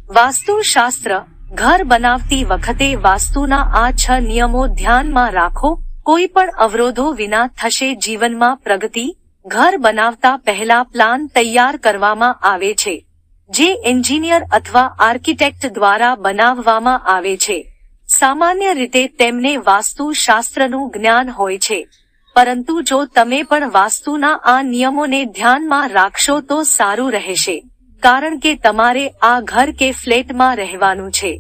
વાસ્તુશાસ્ત્ર ઘર બનાવતી વખતે વાસ્તુના આ 6 નિયમો ધ્યાનમાં રાખો. કોઈ પણ અવરોધો વિના થશે જીવનમાં પ્રગતિ. ઘર બનાવતા પહેલા પ્લાન તૈયાર કરવામાં આવે છે, જે એન્જિનિયર અથવા આર્કિટેક્ટ દ્વારા બનાવવામાં આવે છે. સામાન્ય રીતે તેમને વાસ્તુશાસ્ત્રનું જ્ઞાન હોય છે, પરંતુ જો તમે પણ વાસ્તુના આ નિયમોને ધ્યાનમાં રાખશો તો સારું રહેશે, કારણ કે તમારે આ ઘર કે ફ્લેટમાં રહેવાનું છે.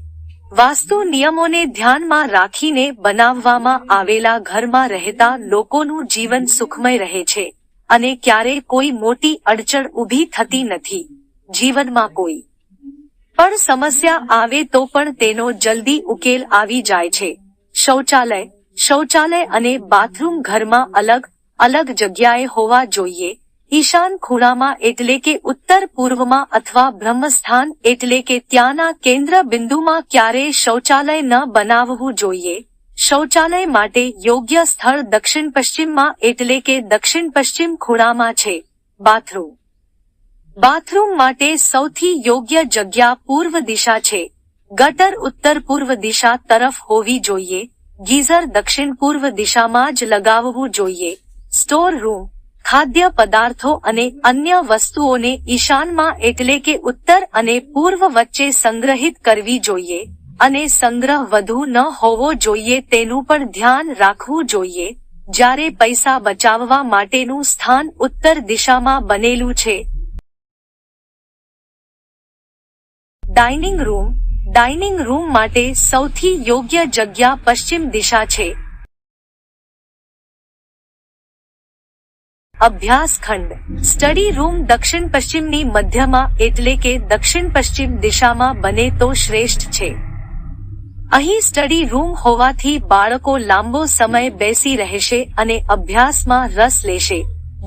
વાસ્તુ નિયમોને ધ્યાનમાં રાખીને બનાવવામાં આવેલા ઘરમાં રહેતા લોકોનું જીવન સુખમય રહે છે અને ક્યારેય કોઈ મોટી અડચણ ઊભી થતી નથી. જીવનમાં કોઈ પણ સમસ્યા આવે તો પણ તેનો જલ્દી ઉકેલ આવી જાય છે. શૌચાલય અને બાથરૂમ ઘરમાં અલગ અલગ જગ્યાએ હોવા જોઈએ. ઈશાન ખૂણામાં એટલે કે ઉત્તર પૂર્વમાં અથવા બ્રહ્મસ્થાન એટલે કે ત્યાંના કેન્દ્ર બિંદુમાં ક્યારેય શૌચાલય ન બનાવવું જોઈએ. શૌચાલય માટે યોગ્ય સ્થળ દક્ષિણ પશ્ચિમમાં એટલે કે દક્ષિણ પશ્ચિમ ખૂણામાં છે. બાથરૂમ માટે સૌથી યોગ્ય જગ્યા પૂર્વ દિશા છે. ગટર ઉત્તર પૂર્વ દિશા તરફ હોવી જોઈએ. ગીઝર દક્ષિણ પૂર્વ દિશામાં જ લગાવવું જોઈએ. સ્ટોર રૂમ ખાદ્ય પદાર્થો અને અન્ય વસ્તુઓને ઈશાનમાં એટલે કે ઉત્તર અને પૂર્વ વચ્ચે સંગ્રહિત કરવી જોઈએ અને સંગ્રહ વધુ ન હોવો જોઈએ તેનું પણ ધ્યાન રાખવું જોઈએ. જ્યારે પૈસા બચાવવા માટેનું સ્થાન ઉત્તર દિશામાં બનેલું છે. ડાઇનિંગ રૂમ માટે સૌથી યોગ્ય જગ્યા પશ્ચિમ દિશા છે. અભ્યાસ ખંડ સ્ટડી રૂમ દક્ષિણ પશ્ચિમની મધ્યમાં એટલે કે દક્ષિણ પશ્ચિમ દિશામાં બને તો શ્રેષ્ઠ છે. અહીં સ્ટડી રૂમ હોવાથી બાળકો લાંબો સમય બેસી રહેશે અને અભ્યાસમાં રસ લેશે.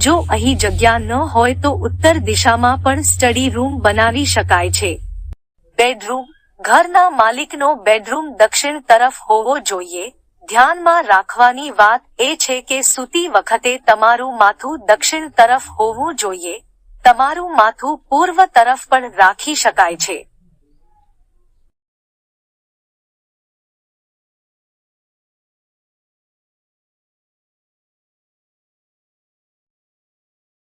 જો અહીં જગ્યા ન હોય તો ઉત્તર દિશામાં પણ સ્ટડી રૂમ બનાવી શકાય છે. બેડરૂમ ઘરના માલિકનો બેડરૂમ દક્ષિણ તરફ હોવો જોઈએ. ધ્યાનમાં રાખવાની વાત એ છે કે સૂતી વખતે તમારું માથું દક્ષિણ તરફ હોવું જોઈએ. તમારું માથું પૂર્વ તરફ પણ રાખી શકાય છે.